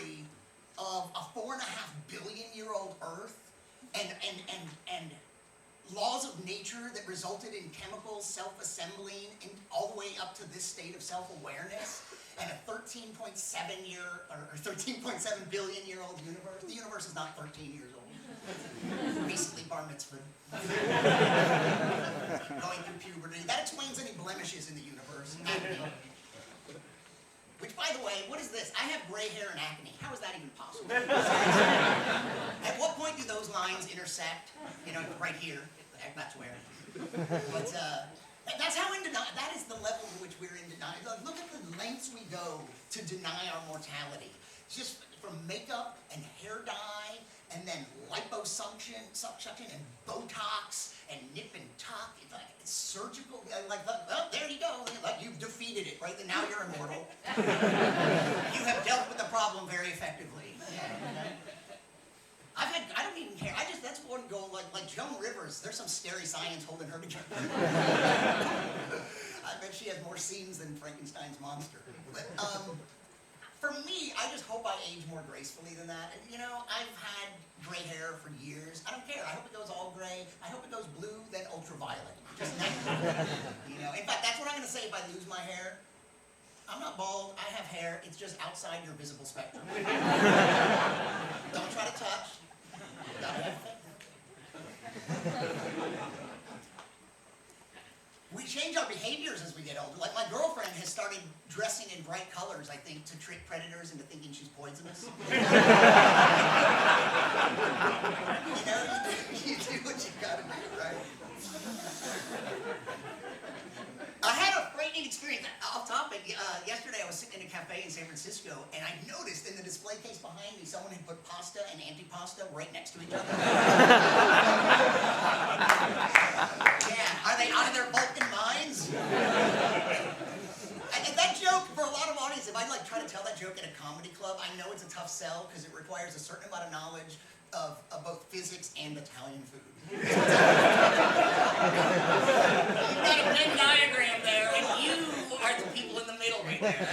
story of a 4.5 billion-year-old Earth and laws of nature that resulted in chemicals self-assembling all the way up to this state of self-awareness, and a 13.7 billion-year-old universe. The universe is not 13 years old. Recently bar mitzvahed. Going through puberty. That explains any blemishes in the universe. Acne. Which, by the way, what is this? I have gray hair and acne. How is that even possible? At what point do those lines intersect? You know, right here. That's where. But that's how in denial. That is the level to which we're in denial. Look at the lengths we go to deny our mortality. It's just from makeup and hair dye, and then liposuction, and Botox, and nip and tuck. It's surgical. Well, there you go. You've defeated it, right? Now you're immortal. You have dealt with the problem very effectively. I don't even care. That's one goal, like Joan Rivers. There's some scary science holding her together. I bet she has more seams than Frankenstein's monster. But, for me, I just hope I age more gracefully than that. And, you know, I've had gray hair for years. I don't care. I hope it goes all gray. I hope it goes blue, then ultraviolet. Just natural. You know, in fact, that's what I'm going to say if I lose my hair. I'm not bald. I have hair. It's just outside your visible spectrum. Don't try to touch. We change our behaviors as we get older. Like my girlfriend has started dressing in bright colors, I think, to trick predators into thinking she's poisonous. You know, you do what you gotta do, right? I had a frightening experience. Off topic, yesterday I was sitting in a cafe in San Francisco, and I noticed in the display case behind me, someone had put pasta and antipasta right next to each other. Yeah, are they out of their Vulcan minds? And that joke, for a lot of audiences, if I try to tell that joke at a comedy club, I know it's a tough sell because it requires a certain amount of knowledge of both physics and Italian food. You've got a Venn diagram there, and you are the people in the middle right there.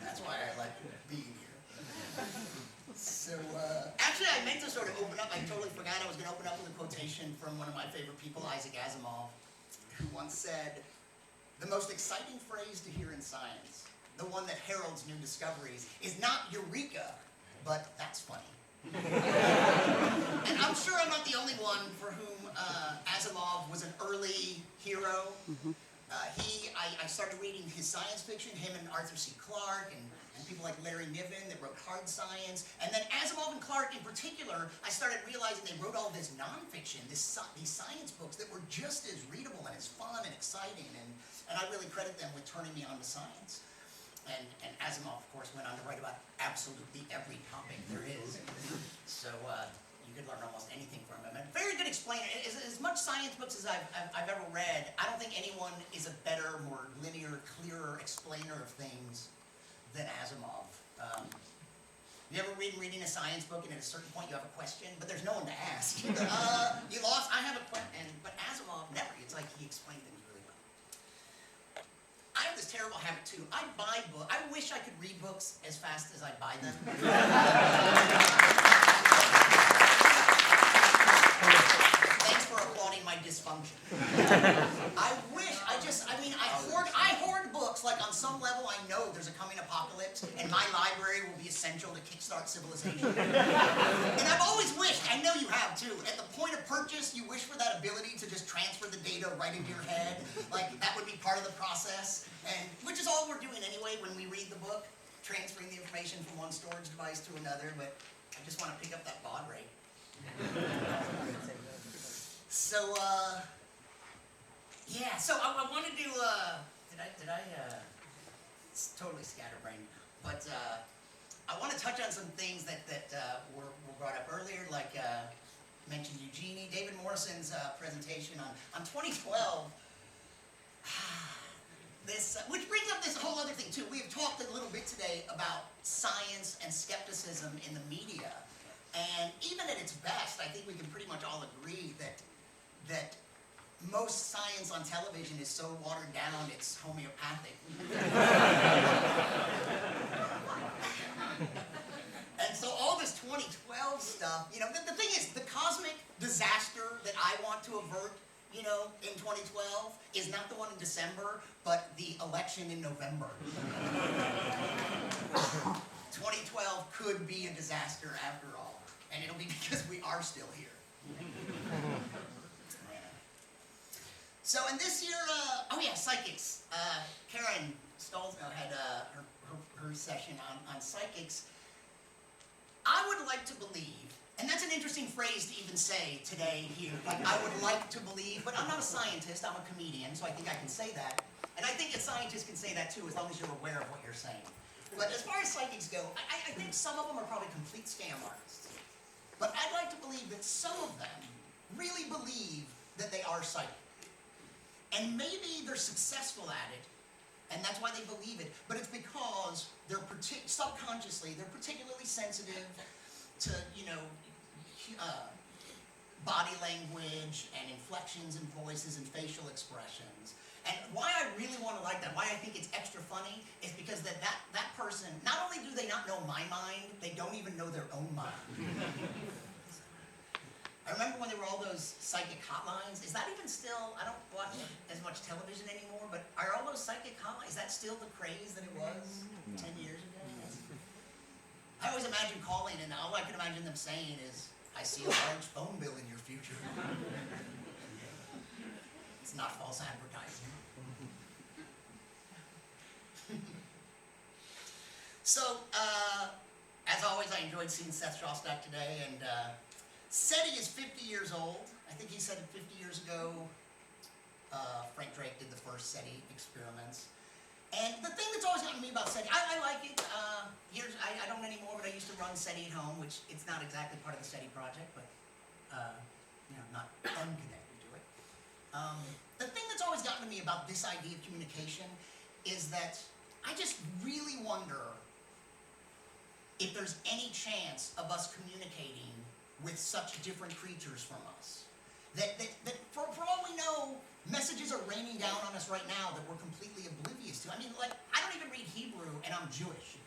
That's why I like being here. So, actually, I meant to sort of open up. I totally forgot I was going to open up with a quotation from one of my favorite people, Isaac Asimov, who once said, "The most exciting phrase to hear in science, the one that heralds new discoveries, is not eureka, but that's funny." And I'm sure I'm not the only one for whom Asimov was an early hero. I started reading his science fiction, him and Arthur C. Clarke, and people like Larry Niven that wrote hard science. And then Asimov and Clarke in particular, I started realizing they wrote all this nonfiction, these science books that were just as readable and as fun and exciting. And I really credit them with turning me on to science. And Asimov, of course, went on to write about absolutely every topic there is. So you could learn almost anything from him. And very good explainer. As much science books as I've ever read, I don't think anyone is a better, more linear, clearer explainer of things than Asimov. You ever reading a science book and at a certain point you have a question, but there's no one to ask. You lost, I have a question. But Asimov, never. It's like he explained things really well. I have this terrible habit too. I buy books. I wish I could read books as fast as I buy them. Thanks for applauding my dysfunction. I hoard books. Like on some level, I know there's a coming apocalypse, and my library will be essential to kickstart civilization. And I've always wished, I know you have too, at the point of purchase, you wish for that ability to just transfer the data right into your head. Like that would be part of the process, and which is all we're doing anyway when we read the book, transferring the information from one storage device to another. But I just want to pick up that baud rate. So, yeah, so I wanted to, it's totally scatterbrained, but I want to touch on some things that were brought up earlier, like mentioned Eugenie, David Morrison's presentation on 2012, which brings up this whole other thing too. We have talked a little bit today about science and skepticism in the media, and even at its best, I think we can pretty much all agree that most science on television is so watered down, it's homeopathic. December, but the election in November. 2012 could be a disaster after all, and it'll be because we are still here. So, and this year, oh yeah, psychics. Karen Stolzno had her session on psychics. I would like to believe, and that's an interesting phrase to even say today here, like I would like to believe, but I'm not a scientist, I'm a comedian, so I think I can say that. And I think a scientist can say that too, as long as you're aware of what you're saying. But as far as psychics go, I think some of them are probably complete scam artists. But I'd like to believe that some of them really believe that they are psychic. And maybe they're successful at it, and that's why they believe it, but it's because they're subconsciously, they're particularly sensitive to, you know, body language and inflections in voices and facial expressions. And why I really want to like that, why I think it's extra funny, is because that person, not only do they not know my mind, they don't even know their own mind. I remember when there were all those psychic hotlines. Is that even still, I don't watch as much television anymore, but are all those psychic hotlines, is that still the craze that it was 10 years ago? I always imagine calling, and all I can imagine them saying is, I see a large phone bill in your future. It's not false advertising. So, as always, I enjoyed seeing Seth Shostak today, and SETI is 50 years old. I think he said 50 years ago, Frank Drake did the first SETI experiments. And the thing that's always gotten me about SETI, I like it. I don't anymore, but I used to run SETI at home, which it's not exactly part of the SETI project, but you know, not unconnected to it. The thing that's always gotten to me about this idea of communication is that I just really wonder if there's any chance of us communicating with such different creatures from us. That for all we know, messages are raining down on us right now that we're completely oblivious to. I mean, like, I don't even read Hebrew, and I'm Jewish.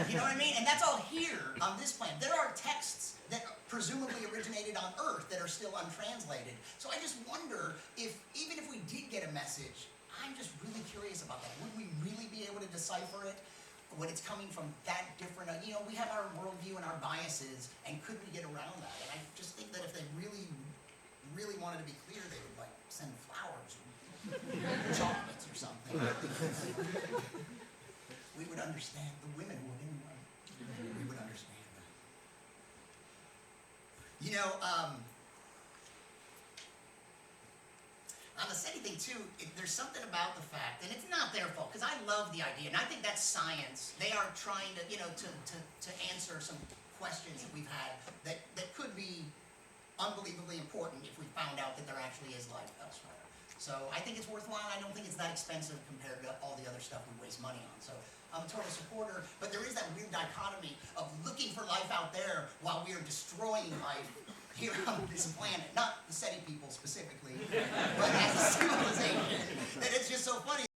You know what I mean? And that's all here on this planet. There are texts that presumably originated on Earth that are still untranslated. So I just wonder if, even if we did get a message, I'm just really curious about that. Would we really be able to decipher it when it's coming from that different, you know, we have our worldview and our biases, and could we get around that? And I just think that if they really wanted to be clear, they would, like, send flowers or chocolates or something. We would understand. The women would anyway. We would understand that. You know, on the SETI thing too, there's something about the fact, and it's not their fault, because I love the idea, and I think that's science. They are trying to, you know, to answer some questions that we've had that could be unbelievably important if we found out that there actually is life elsewhere. So I think it's worthwhile. I don't think it's that expensive compared to all the other stuff we waste money on. So I'm a total supporter, but there is that weird dichotomy of looking for life out there while we are destroying life here on this planet. Not the SETI people specifically, but as a civilization. That it's just so funny.